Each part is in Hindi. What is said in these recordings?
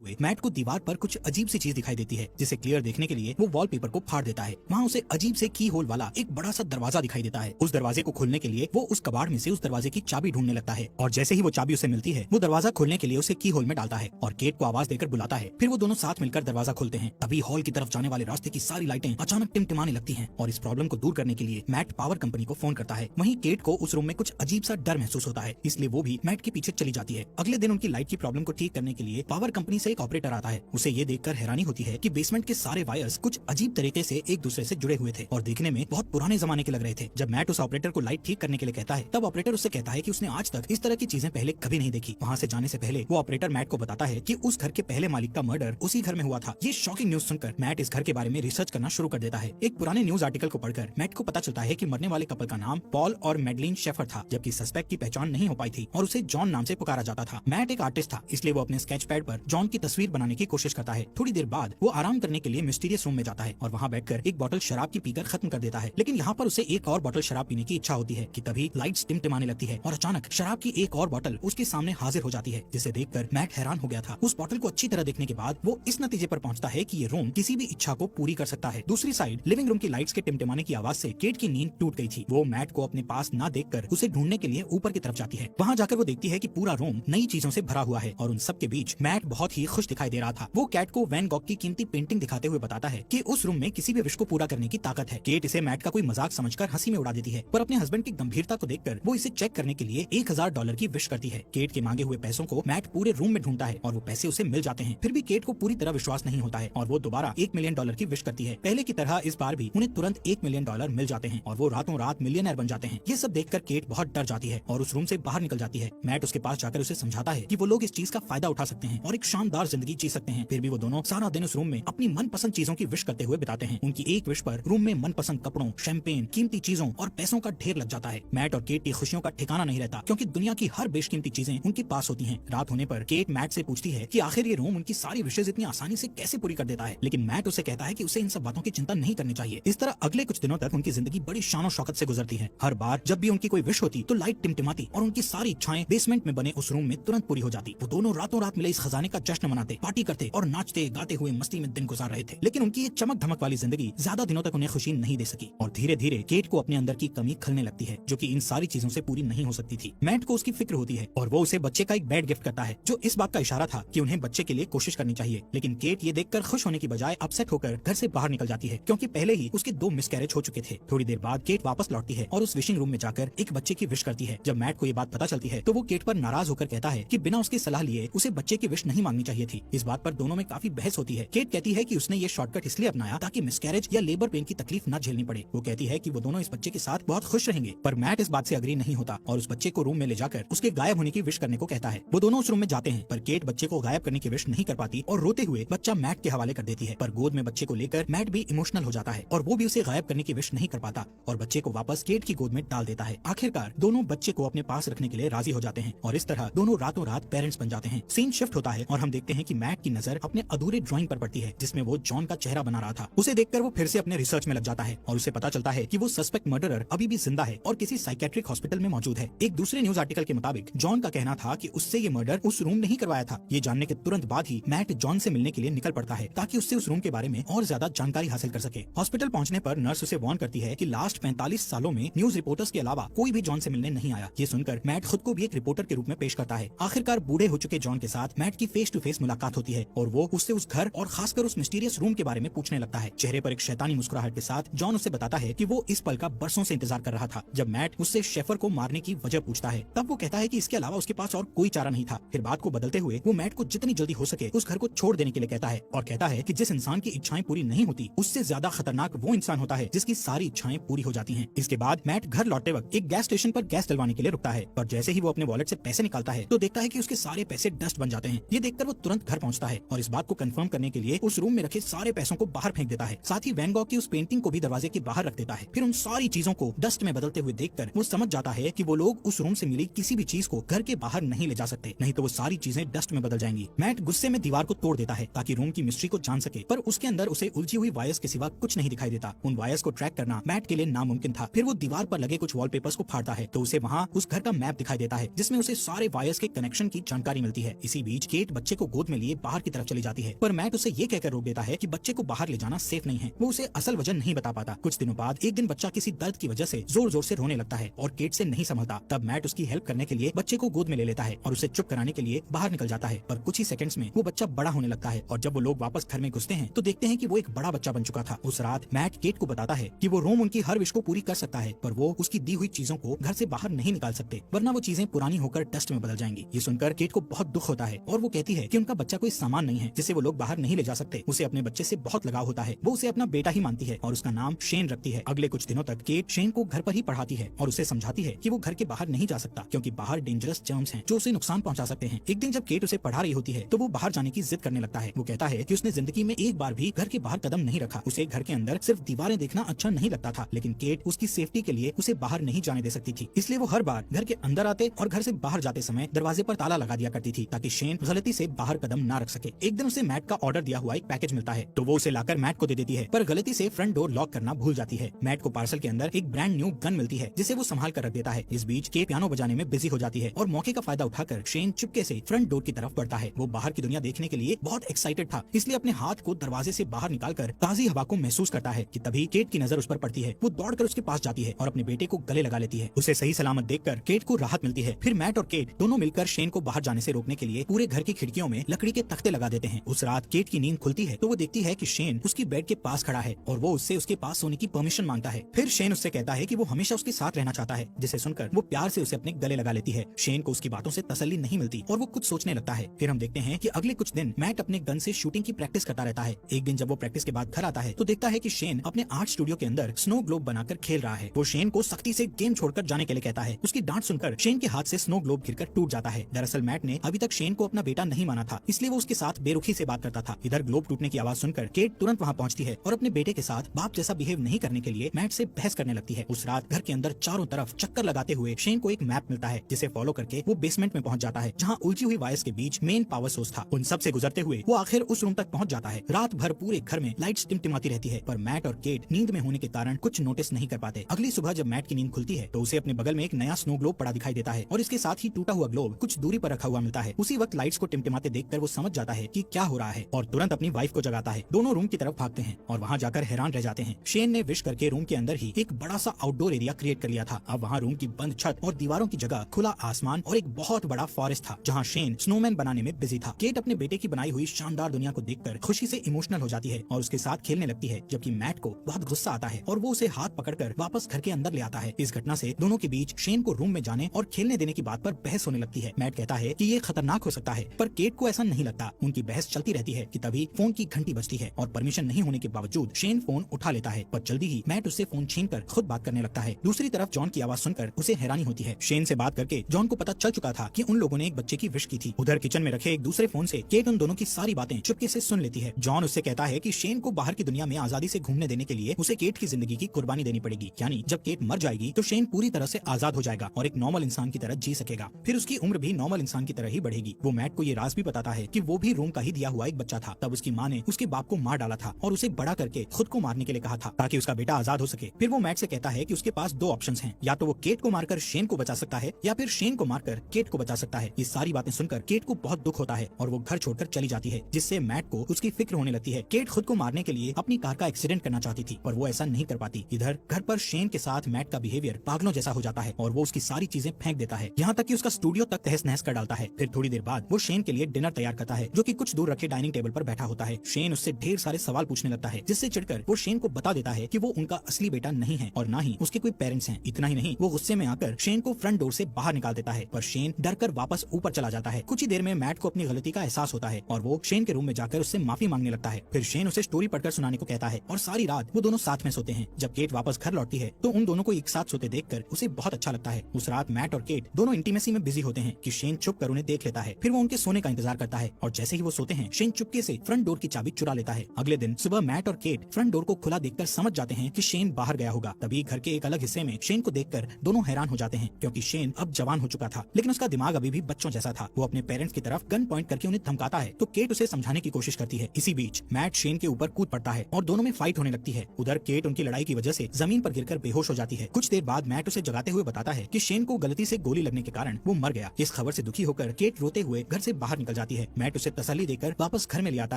हुए मैट को दीवार पर कुछ अजीब सी चीज दिखाई देती है, जिसे क्लियर देखने के लिए वो वॉलपेपर को फाड़ देता है। वहाँ उसे अजीब से की होल वाला एक बड़ा सा दरवाजा दिखाई देता है। उस दरवाजे को खोलने के लिए वो उस कबाड़ में से उस दरवाजे की चाबी ढूंढने लगता है और जैसे ही वो चाबी उसे मिलती है वो दरवाजा खोलने के लिए उसे की होल में डालता है और केट को आवाज देकर बुलाता है। फिर वो दोनों साथ मिलकर दरवाजा खोलते हैं। तभी हॉल की तरफ जाने वाले रास्ते की सारी लाइटें अचानक टिमटिमाने लगती हैं और इस प्रॉब्लम को दूर करने के लिए मैट पावर कंपनी को फोन करता है। वहीं केट को उस रूम में कुछ अजीब सा डर महसूस होता है, इसलिए वो भी मैट के पीछे चली जाती है। अगले दिन उनकी लाइट की प्रॉब्लम को ठीक करने के लिए पावर कंपनी से एक ऑपरेटर आता है। उसे ये देखकर हैरानी होती है कि बेसमेंट के सारे वायर्स कुछ अजीब तरीके से एक दूसरे से जुड़े हुए थे और देखने में बहुत पुराने जमाने के लग रहे थे। जब मैट उस ऑपरेटर को लाइट ठीक करने के लिए कहता है तब ऑपरेटर उससे कहता है कि उसने आज तक इस तरह की चीजें पहले कभी नहीं देखी। वहाँ से जाने से पहले वो ऑपरेटर मैट को बताता है कि उस घर के पहले मालिक का मर्डर उसी घर में हुआ था। ये शॉकिंग न्यूज सुनकर मैट इस घर के बारे में रिसर्च करना शुरू कर देता है। एक पुराने न्यूज आर्टिकल को पढ़कर मैट को पता चलता है कि मरने वाले कपल का नाम पॉल और मैडलिन शेफर था, जबकि सस्पेक्ट की पहचान नहीं हो पाई थी और उसे जॉन नाम से पुकारा जाता था। मैट एक आर्टिस्ट था, इसलिए वो अपने स्केच पैड पर जॉन की तस्वीर बनाने की कोशिश करता है। थोड़ी देर बाद वो आराम करने के लिए मिस्टीरियस रूम में जाता है और वहाँ बैठकर एक बोतल शराब की पीकर खत्म कर देता है। लेकिन यहाँ पर उसे एक और बोतल शराब पीने की इच्छा होती है कि तभी लाइट्स टिमटिमाने लगती है और अचानक शराब की एक और बोतल उसके सामने हाजिर हो जाती है, जिसे देखकर मैट हैरान हो गया था। उस बोतल को अच्छी तरह देखने के बाद वो इस नतीजे पर पहुंचता है कि ये रूम किसी भी इच्छा को पूरी कर सकता है। दूसरी साइड लिविंग रूम की लाइट्स के टिमटिमाने की आवाज से केट की नींद टूट गई थी। वो मैट को अपने पास न देखकर उसे ढूंढने के लिए ऊपर की तरफ जाती है। वहाँ जाकर वो देखती है कि पूरा रूम नई चीजों से भरा हुआ है और उन सब के बीच मैट बहुत ही खुश दिखाई दे रहा था। वो कैट को वैन गॉग की कीमती पेंटिंग दिखाते हुए बताता है कि उस रूम में किसी भी विश को पूरा करने की ताकत है। केट इसे मैट का कोई मजाक समझकर हंसी में उड़ा देती है, पर अपने हस्बैंड की गंभीरता को देखकर वो इसे चेक करने के लिए $1000 की विश करती है। केट के मांगे हुए पैसों को मैट पूरे रूम में ढूंढता है और वो पैसे उसे मिल जाते हैं। फिर भी केट को पूरी तरह विश्वास नहीं होता है और वो दोबारा $1 मिलियन की विश करती है। पहले की तरह इस बार भी उन्हें तुरंत $1 मिलियन मिल जाते हैं और वो रातों रात मिलियनर बन जाते हैं। ये सब देखकर केट बहुत डर जाती है और उस रूम से बाहर निकल जाती है। मैट उसके पास जाकर उसे समझाता है कि वो लोग इस चीज का फायदा उठा सकते हैं और एक शानदार जिंदगी जी सकते हैं। फिर भी वो दोनों सारा दिन उस रूम में अपनी मनपसंद चीजों की विश करते हुए बिताते हैं। उनकी एक विश पर रूम में मनपसंद कपड़ों, शैंपेन, कीमती चीजों और पैसों का ढेर लग जाता है। मैट और केट की खुशियों का ठिकाना नहीं रहता, क्योंकि दुनिया की हर बेशकीमती चीजें उनके पास होती हैं। रात होने पर केट मैट से पूछती है कि आखिर ये रूम उनकी सारी विशेष इतनी आसानी से कैसे पूरी कर देता है, लेकिन मैट उसे कहता है कि उसे इन सब बातों की चिंता नहीं करनी चाहिए। इस तरह अगले कुछ दिनों तक उनकी जिंदगी बड़ी शान और शौकत से गुजरती है। हर बार जब भी उनकी कोई विश होती तो लाइट टिमटिमाती और उनकी सारी इच्छाएं बेसमेंट में बने उस रूम में तुरंत पूरी हो जाती। वो दोनों रातों रात मिले इस खजाने का जश्न मनाते, पार्टी करते और नाचते गाते हुए मस्ती में दिन गुजार रहे थे। लेकिन उनकी ये चमक धमक वाली जिंदगी ज्यादा दिनों तक उन्हें खुशी नहीं दे सकी और धीरे धीरे केट को अपने अंदर की कमी खलने लगती है, जो कि इन सारी चीजों से पूरी नहीं हो सकती थी। मैट को उसकी फिक्र होती है और वो उसे बच्चे का एक बेड गिफ्ट करता है, जो इस बात का इशारा था कि उन्हें बच्चे के लिए कोशिश करनी चाहिए। लेकिन केट ये देखकर खुश होने की बजाय अपसेट होकर घर से बाहर निकल जाती है, क्योंकि पहले ही उसके 2 मिसकैरेज हो चुके थे। थोड़ी देर बाद केट वापस लौटती है और उस विशिंग रूम में जाकर एक बच्चे की विश करती है। जब मैट को ये बात पता चलती है तो वो केट पर नाराज होकर कहता है कि बिना उसकी सलाह लिए उसे बच्चे की विश नहीं मांगनी चाहिए थी। इस बात पर दोनों में काफी बहस होती है। केट कहती है कि उसने ये शॉर्टकट इसलिए अपनाया ताकि मिसकैरेज या लेबर पेन की तकलीफ न झेलनी पड़े। वो कहती है कि वो दोनों इस बच्चे के साथ बहुत खुश रहेंगे, पर मैट इस बात से अग्री नहीं होता और उस बच्चे को रूम में ले जाकर उसके गायब होने की विश करने को कहता है। वो दोनों उस रूम में जाते हैं, पर केट बच्चे को गायब करने की विश नहीं कर पाती और रोते हुए बच्चा मैट के हवाले कर देती है। पर गोद में बच्चे को लेकर मैट भी इमोशनल हो जाता है और वो भी उसे गायब करने की विश नहीं कर पाता और बच्चे को वापस केट की गोद में डाल देता है। आखिरकार दोनों बच्चे को अपने पास रखने के लिए राजी हो जाते हैं और इस तरह दोनों रातों रात पेरेंट्स बन जाते हैं। सीन शिफ्ट होता है और हम देखते हैं कि मैट की नजर अपने अधूरे ड्राइंग पर पड़ती है, जिसमें वो जॉन का चेहरा बना रहा था। उसे देखकर वो फिर से अपने रिसर्च में लग जाता है और उसे पता चलता है कि वो सस्पेक्ट मर्डरर अभी भी जिंदा है और किसी साइकेट्रिक हॉस्पिटल में मौजूद है। एक दूसरे न्यूज आर्टिकल के मुताबिक जॉन का कहना था कि उससे ये मर्डर उस रूम ने ही करवाया था। ये जानने के तुरंत बाद ही मैट जॉन से मिलने के लिए निकल पड़ता है ताकि उससे उस रूम के बारे में और ज्यादा जानकारी हासिल कर सके। हॉस्पिटल पहुंचने पर नर्स उसे वार्न करती है कि लास्ट 45 सालों में न्यूज रिपोर्टर्स के अलावा कोई भी जॉन से मिलने नहीं आया। ये सुनकर मैट खुद को भी एक रिपोर्टर के रूप में पेश करता है। आखिरकार बूढ़े हो चुके जॉन के साथ मैट की फेस टू फेस मुलाकात होती है और वो उससे उस घर और खासकर उस मिस्टीरियस रूम के बारे में पूछने लगता है। चेहरे पर एक शैतानी मुस्कुराहट के साथ जॉन उसे बताता है कि वो इस पल का बरसों से इंतजार कर रहा था। जब मैट उससे शेफर को मारने की वजह पूछता है तब वो कहता है कि इसके अलावा उसके पास और कोई चारा नहीं था। फिर बात को बदलते हुए वो मैट को जितनी जल्दी हो सके उस घर को छोड़ देने के लिए कहता है और कहता है कि जिस इंसान की इच्छाएं पूरी नहीं होती उससे ज्यादा खतरनाक वो इंसान होता है जिसकी सारी इच्छाएं पूरी हो जाती हैं। इसके बाद मैट घर लौटते वक्त एक गैस स्टेशन पर गैस डलवाने के लिए रुकता है, पर जैसे ही वो अपने वॉलेट से पैसे निकालता है तो देखता है कि उसके सारे पैसे डस्ट बन जाते हैं। ये देखकर वो तुरंत घर पहुंचता है और इस बात को कंफर्म करने के लिए उस रूम में रखे सारे पैसों को बाहर फेंक देता है। साथ ही वैन गॉग की उस पेंटिंग को भी दरवाजे के बाहर रख देता है। फिर उन सारी चीजों को डस्ट में बदलते हुए देखकर वो समझ जाता है कि वो लोग उस रूम से मिली किसी भी चीज को घर के बाहर नहीं ले जा सकते, नहीं तो वो सारी चीजें डस्ट में बदल जाएंगी। मैट गुस्से में दीवार को तोड़ देता है ताकि रूम की मिस्ट्री को जान सके, पर उसके अंदर उसे उलझी हुई वायर्स के सिवा कुछ नहीं दिखाई देता। उन वायर्स को ट्रैक करना मैट के लिए नामुमकिन था। फिर वो दीवार पर लगे कुछ वॉलपेपर्स को फाड़ता है तो उसे वहाँ उस घर का मैप दिखाई देता है, जिसमें उसे सारे वायर्स के कनेक्शन की जानकारी मिलती है। इसी बीच केट बच्चे को को गोद में लिए बाहर की तरफ चली जाती है, पर मैट उसे ये कहकर रोक देता है कि बच्चे को बाहर ले जाना सेफ नहीं है। वो उसे असल वजह नहीं बता पाता। कुछ दिनों बाद एक दिन बच्चा किसी दर्द की वजह से जोर जोर से रोने लगता है और केट से नहीं संभलता। तब मैट उसकी हेल्प करने के लिए बच्चे को गोद में ले लेता है और उसे चुप कराने के लिए बाहर निकल जाता है। पर कुछ ही सेकंड्स में वो बच्चा बड़ा होने लगता है और जब वो लोग वापस घर में घुसते हैं तो देखते हैं कि वो एक बड़ा बच्चा बन चुका था। उस रात मैट केट को बताता है कि वो रोम उनकी हर विश को पूरी कर सकता है, पर वो उसकी दी हुई चीजों को घर से बाहर नहीं निकाल सकते, वरना वो चीजें पुरानी होकर डस्ट में बदल जाएंगी। ये सुनकर केट को बहुत दुख होता है और वो कहती है कि उनका बच्चा कोई सामान नहीं है जिसे वो लोग बाहर नहीं ले जा सकते। उसे अपने बच्चे से बहुत लगाव होता है। वो उसे अपना बेटा ही मानती है और उसका नाम शेन रखती है। अगले कुछ दिनों तक केट शेन को घर पर ही पढ़ाती है और उसे समझाती है कि वो घर के बाहर नहीं जा सकता क्योंकि बाहर डेंजरस जर्म्स हैं जो उसे नुकसान पहुंचा सकते हैं। एक दिन जब केट उसे पढ़ा रही होती है तो वो बाहर जाने की जिद करने लगता है। वो कहता है कि उसने जिंदगी में एक बार भी घर के बाहर कदम नहीं रखा। उसे घर के अंदर सिर्फ दीवारें देखना अच्छा नहीं लगता था, लेकिन केट उसकी सेफ्टी के लिए उसे बाहर नहीं जाने दे सकती थी। इसलिए वो हर बार घर के अंदर आते और घर से बाहर जाते समय दरवाजे पर ताला लगा दिया करती थी ताकि शेन गलती से बाहर कदम ना रख सके। एक दिन उसे मैट का ऑर्डर दिया हुआ एक पैकेज मिलता है तो वो उसे लाकर मैट को दे देती है, पर गलती से फ्रंट डोर लॉक करना भूल जाती है। मैट को पार्सल के अंदर एक ब्रांड न्यू गन मिलती है जिसे वो संभाल कर रख देता है। इस बीच केट पियानो बजाने में बिजी हो जाती है और मौके का फायदा उठाकर शेन चुपके से फ्रंट डोर की तरफ बढ़ता है। वो बाहर की दुनिया देखने के लिए बहुत एक्साइटेड था, इसलिए अपने हाथ को दरवाजे से बाहर निकालकर ताजी हवा को महसूस करता है कि तभी केट की नजर उस पर पड़ती है। वो दौड़कर उसके पास जाती है और अपने बेटे को गले लगा लेती है। उसे सही सलामत देखकर केट को राहत मिलती है। फिर मैट और केट दोनों मिलकर शेन को बाहर जाने से रोकने के लिए पूरे घर की खिड़कियों में लकड़ी के तख्ते लगा देते हैं। उस रात केट की नींद खुलती है तो वो देखती है कि शेन उसकी बेड के पास खड़ा है और वो उससे उसके पास सोने की परमिशन मांगता है। फिर शेन उससे कहता है कि वो हमेशा उसके साथ रहना चाहता है, जिसे सुनकर वो प्यार से उसे अपने गले लगा लेती है। शेन को उसकी बातों से तसल्ली नहीं मिलती और वो कुछ सोचने लगता है। फिर हम देखते हैं कि अगले कुछ दिन मैट अपने गन से शूटिंग की प्रैक्टिस करता रहता है। एक दिन जब वो प्रैक्टिस के बाद घर आता है तो देखता है कि शेन अपने आर्ट स्टूडियो के अंदर स्नो ग्लोब बनाकर खेल रहा है। वो शेन को सख्ती से गेम छोड़कर जाने के लिए कहता है। उसकी डांट सुनकर शेन के हाथ से स्नो ग्लोब गिरकर टूट जाता है। दरअसल मैट ने अभी तक शेन को अपना बेटा नहीं माना था, इसलिए वो उसके साथ बेरुखी से बात करता था। इधर ग्लोब टूटने की आवाज सुनकर केट तुरंत वहाँ पहुँचती है और अपने बेटे के साथ बाप जैसा बिहेव नहीं करने के लिए मैट से बहस करने लगती है। उस रात घर के अंदर चारों तरफ चक्कर लगाते हुए शेन को एक मैप मिलता है जिसे फॉलो करके वो बेसमेंट में पहुंच जाता है जहां उलझी हुई वायर्स के बीच मेन पावर सोर्स था। उन सब से गुजरते हुए वो आखिर उस रूम तक पहुंच जाता है। रात भर पूरे घर में लाइट्स टिमटिमाती रहती है, पर मैट और केट नींद में होने के कारण कुछ नोटिस नहीं कर पाते। अगली सुबह जब मैट की नींद खुलती है तो उसे अपने बगल में एक नया स्नो ग्लोब पड़ा दिखाई देता है और इसके साथ ही टूटा हुआ ग्लोब कुछ दूरी पर रखा हुआ मिलता है। उसी वक्त लाइट्स को टिमटिमाते देखकर वो समझ जाता है कि क्या हो रहा है और तुरंत अपनी वाइफ को जगाता है। दोनों रूम की तरफ भागते हैं और वहाँ जाकर हैरान रह जाते हैं। शेन ने विश करके रूम के अंदर ही एक बड़ा सा आउटडोर एरिया क्रिएट कर लिया था। अब वहाँ रूम की बंद छत और दीवारों की जगह खुला आसमान और एक बहुत बड़ा फॉरेस्ट था जहाँ शेन स्नोमैन बनाने में बिजी था। केट अपने बेटे की बनाई हुई शानदार दुनिया को देखकर खुशी से इमोशनल हो जाती है और उसके साथ खेलने लगती है, जबकि मैट को बहुत गुस्सा आता है और वो उसे हाथ पकड़कर वापस घर के अंदर ले आता है। इस घटना से दोनों के बीच शेन को रूम में जाने और खेलने देने की बात पर बहस होने लगती है। मैट कहता है कि ये खतरनाक हो सकता है, पर केट को ऐसा नहीं लगता। उनकी बहस चलती रहती है कि तभी फोन की घंटी बजती है और परमिशन नहीं होने के बावजूद शेन फोन उठा लेता है, पर जल्दी ही मैट उससे फोन छीनकर खुद बात करने लगता है। दूसरी तरफ जॉन की आवाज सुनकर उसे हैरानी होती है। शेन से बात करके जॉन को पता चल चुका था कि उन लोगों ने एक बच्चे की विश की थी। उधर किचन में रखे एक दूसरे फोन से केट उन दोनों की सारी बातें चुपके से सुन लेती है। जॉन उससे कहता है कि शेन को बाहर की दुनिया में आजादी से घूमने देने के लिए उसे केट की जिंदगी की कुर्बानी देनी पड़ेगी, यानी जब केट मर जाएगी तो शेन पूरी तरह से आजाद हो जाएगा और एक नॉर्मल इंसान की तरह जी सकेगा। फिर उसकी उम्र भी नॉर्मल इंसान की तरह ही बढ़ेगी। वो मैट को ये राज भी बताता है कि वो भी रोम का ही दिया हुआ एक बच्चा था। तब उसकी माँ ने उसके बाप को मार डाला था और उसे बड़ा करके खुद को मारने के लिए कहा था ताकि उसका बेटा आजाद हो सके। फिर वो मैट से कहता है कि उसके पास दो ऑप्शंस हैं, या तो वो केट को मारकर शेन को बचा सकता है या फिर शेन को मारकर केट को बचा सकता है। ये सारी बातें सुनकर केट को बहुत दुख होता है और वो घर छोड़कर चली जाती है, जिससे मैट को उसकी फिक्र होने लगती है। केट खुद को मारने के लिए अपनी कार का एक्सीडेंट करना चाहती थी, पर वो ऐसा नहीं कर पाती। इधर घर पर शेन के साथ मैट का बिहेवियर पागलों जैसा हो जाता है और वो उसकी सारी चीजें फेंक देता है, यहाँ तक कि उसका स्टूडियो तक तहस नहस कर डालता है। फिर थोड़ी देर बाद वो शेन के लिए डिनर तैयार करता है, जो कि कुछ दूर रखे डाइनिंग टेबल पर बैठा होता है। शेन उससे ढेर सारे सवाल पूछने लगता है, जिससे चिढ़कर वो शेन को बता देता है कि वो उनका असली बेटा नहीं है और ना ही उसके कोई पेरेंट्स हैं। इतना ही नहीं, वो गुस्से में आकर शेन को फ्रंट डोर से बाहर निकाल देता है, पर शेन डरकर वापस ऊपर चला जाता है। कुछ ही देर में मैट को अपनी गलती का एहसास होता है और वो शेन के रूम में जाकर उससे माफी मांगने लगता है। फिर शेन उसे स्टोरी पढ़कर सुनाने को कहता है और सारी रात वो दोनों साथ में सोते हैं। जब केट वापस घर लौटती है तो उन दोनों को एक साथ सोते देखकर उसे बहुत अच्छा लगता है। उस रात मैट और केट दोनों इंटीमेसी में बिजी होते हैं कि शेन छुप कर उन्हें देख लेता है। फिर वो उनके सोने का इंतजार करता है और जैसे ही वो सोते हैं शेन चुपके से फ्रंट डोर की चाबी चुरा लेता है। अगले दिन सुबह मैट और केट फ्रंट डोर को खुला देखकर समझ जाते हैं कि शेन बाहर गया होगा। तभी घर के एक अलग हिस्से में शेन को देखकर दोनों हैरान हो जाते हैं, क्योंकि शेन अब जवान हो चुका था, लेकिन उसका दिमाग अभी भी बच्चों जैसा था। वो अपने पेरेंट्स की तरफ गन पॉइंट करके उन्हें धमकाता है तो केट उसे समझाने की कोशिश करती है। इसी बीच मैट शेन के ऊपर कूद पड़ता है और दोनों में फाइट होने लगती है। उधर केट उनकी लड़ाई की वजह से जमीन पर गिरकर बेहोश हो जाती है। कुछ देर बाद मैट उसे जगाते हुए बताता है कि शेन को गलती से गोली लगने के कारण वो मर गया। इस खबर से दुखी होकर केट रोते हुए घर से बाहर निकल जाती है। मैट उसे तसल्ली देकर वापस घर में ले आता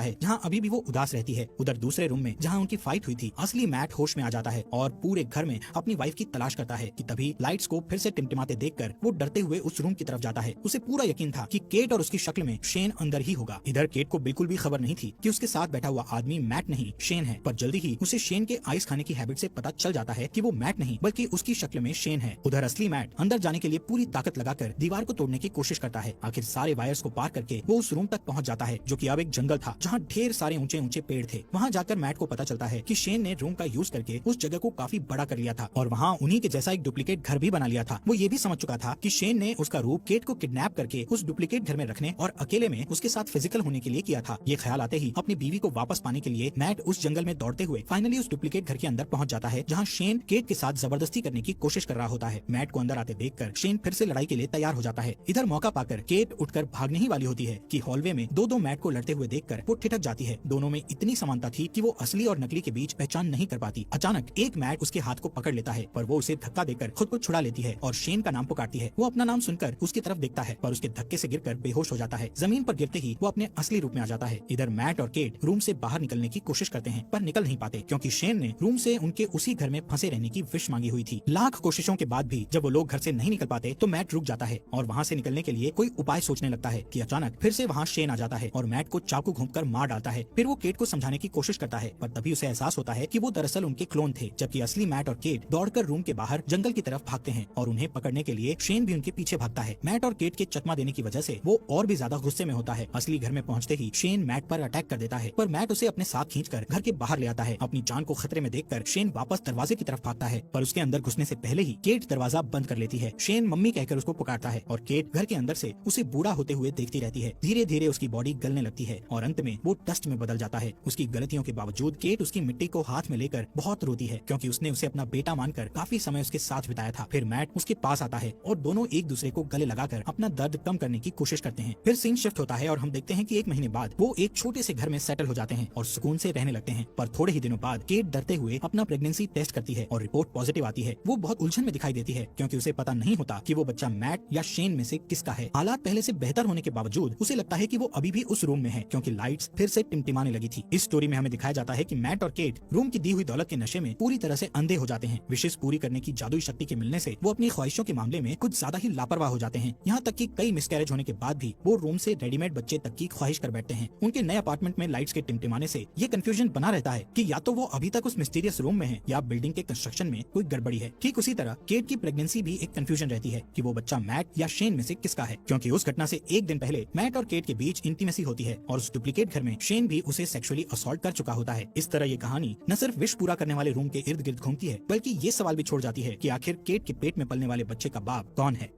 है, जहाँ अभी भी वो उदास रहती है। उधर दूसरे रूम में जहाँ उनकी फाइट हुई थी, असली मैट होश में आ जाता है और पूरे घर में अपनी वाइफ की तलाश करता है कि तभी लाइट्स को फिर से टिमटिमाते देखकर वो डरते हुए उस रूम की तरफ जाता है। उसे पूरा यकीन था कि केट और उसकी शक्ल में शेन अंदर ही होगा। इधर केट को बिल्कुल भी खबर नहीं थी कि उसके साथ बैठा हुआ आदमी मैट नहीं शेन है, पर जल्दी ही उसे शेन के आइस खाने की हैबिट से पता चल जाता है कि वो मैट नहीं बल्कि उसकी शक्ल में शेन है। उधर असली मैट अंदर जाने के लिए पूरी ताकत लगाकर दीवार को तोड़ने की कोशिश करता है। आखिर सारे वायर्स को पार करके वो उस रूम तक पहुंच जाता है, जो कि अब एक जंगल था जहाँ ढेर सारे ऊंचे ऊंचे पेड़ थे। वहाँ जाकर मैट को पता चलता है कि शेन ने रूम का यूज करके उस जगह को काफी बड़ा कर लिया था और वहाँ उन्हीं के जैसा एक डुप्लीकेट घर भी बना लिया था। वो ये भी समझ चुका था कि शेन ने उसका रूप केट को किडनैप करके उस डुप्लीकेट घर में रखने और अकेले में उसके साथ फिजिकल होने के लिए किया था। ये ख्याल आते ही अपनी बीवी को वापस पाने के लिए मैट उस जंगल में दौड़ते हुए फाइनली उस डुप्लीकेट घर के अंदर पहुंच जाता है, जहां शेन केट के साथ जबरदस्ती करने की कोशिश कर रहा होता है। मैट को अंदर आते देखकर शेन फिर से लड़ाई के लिए तैयार हो जाता है। इधर मौका पाकर केट उठकर भागने ही वाली होती है कि हॉलवे में दो मैट को लड़ते हुए देखकर वो ठिठक जाती है। दोनों में इतनी समानता थी कि वो असली और नकली के बीच पहचान नहीं कर पाती। अचानक एक मैट उसके हाथ को पकड़ लेता है, पर वो उसे धक्का देकर खुद को छुड़ा लेती है और शेन का नाम पुकारती है। वो अपना नाम सुनकर उसकी तरफ देखता है, पर उसके धक्के से गिरकर बेहोश हो जाता है। जमीन पर गिरते ही वो अपने असली रूप में आ जाता है। इधर मैट और केट रूम से बाहर निकलने की कोशिश करते हैं, पर निकल नहीं पाते क्योंकि शेन ने रूम से उनके उसी घर में फंसे रहने की विश मांगी हुई थी। लाख कोशिशों के बाद भी जब वो लोग घर से नहीं निकल पाते तो मैट रुक जाता है और वहाँ से निकलने के लिए कोई उपाय सोचने लगता है कि अचानक फिर से वहाँ शेन आ जाता है और मैट को चाकू घोंपकर मार डालता है। फिर वो केट को समझाने की कोशिश करता है, पर तभी उसे एहसास होता है कि वो दरअसल उनके क्लोन थे, जबकि असली मैट और केट दौड़कर रूम के बाहर जंगल की तरफ भागते हैं और उन्हें पकड़ने के लिए शेन भी उनके पीछे भागता है। मैट और केट के चकमा देने की वजह से वो और भी ज्यादा गुस्से में होता है। असली घर में पहुंचते ही शेन मैट पर अटैक कर देता है, पर मैट उसे अपने साथ खींचकर घर के बाहर ले आता है। अपनी जान को खतरे में देखकर शेन वापस दरवाजे की तरफ भागता है, पर उसके अंदर घुसने से पहले ही केट दरवाजा बंद कर लेती है। शेन मम्मी कहकर उसको पुकारता है और केट घर के अंदर से उसे बूढ़ा होते हुए देखती रहती है। धीरे धीरे उसकी बॉडी गलने लगती है और अंत में वो डस्ट में बदल जाता है। उसकी गलतियों के बावजूद केट उसकी मिट्टी को हाथ में लेकर बहुत रोती है, क्योंकि उसने उसे अपना बेटा मानकर काफी समय उसके साथ बिताया था। फिर मैट उसके पास आता है और दोनों एक दूसरे को गले लगाकर अपना दर्द कम करने की कोशिश करते हैं। फिर सीन शिफ्ट होता है और हम देखते हैं कि 1 महीने बाद वो एक छोटे से घर में सेटल हो जाते हैं और सुकून से रहने लगते हैं। पर थोड़े ही दिनों बाद केट डरते हुए अपना प्रेगनेंसी टेस्ट करती है और रिपोर्ट पॉजिटिव आती है। वो बहुत उलझन में दिखाई देती है क्योंकि उसे पता नहीं होता कि वो बच्चा मैट या शेन में से किसका है। हालात पहले से बेहतर होने के बावजूद उसे लगता है कि वो अभी भी उस रूम में है, क्योंकि लाइट्स फिर से टिमटिमाने लगी थी। इस स्टोरी में हमें दिखाया जाता है कि मैट और केट रूम की दी हुई दौलत के नशे में पूरी तरह से अंधे हो जाते हैं। विशेष पूरी करने की जादुई शक्ति के मिलने से वो अपनी ख्वाहिशों के मामले में कुछ ज्यादा ही लापरवाह हो जाते हैं। यहाँ तक कि कई मिसकैरेज होने के बाद भी वो रूम से रेडीमेड बच्चे तक की ख्वाहिश कर बैठते हैं। उनके नए अपार्टमेंट में लाइट्स के टिमटिमाने से ये कंफ्यूजन बना रहता है कि या तो वो अभी तक उस मिस्टीरियस रूम में है या बिल्डिंग के कंस्ट्रक्शन में कोई गड़बड़ी है। ठीक उसी तरह केट की प्रेगनेंसी भी एक कंफ्यूजन रहती है कि वो बच्चा मैट या शेन में से किसका है, क्योंकि उस घटना से 1 दिन पहले मैट और केट के बीच इंटीमेसी होती है और उस डुप्लीकेट घर में शेन भी उसे सेक्सुअली असॉल्ट कर चुका होता है। इस तरह ये कहानी न सिर्फ विश पूरा करने वाले रूम के इर्द गिर्द घूमती है, बल्कि ये सवाल भी छोड़ जाती है कि आखिर केट के पेट में पलने वाले बच्चे का बाप कौन है।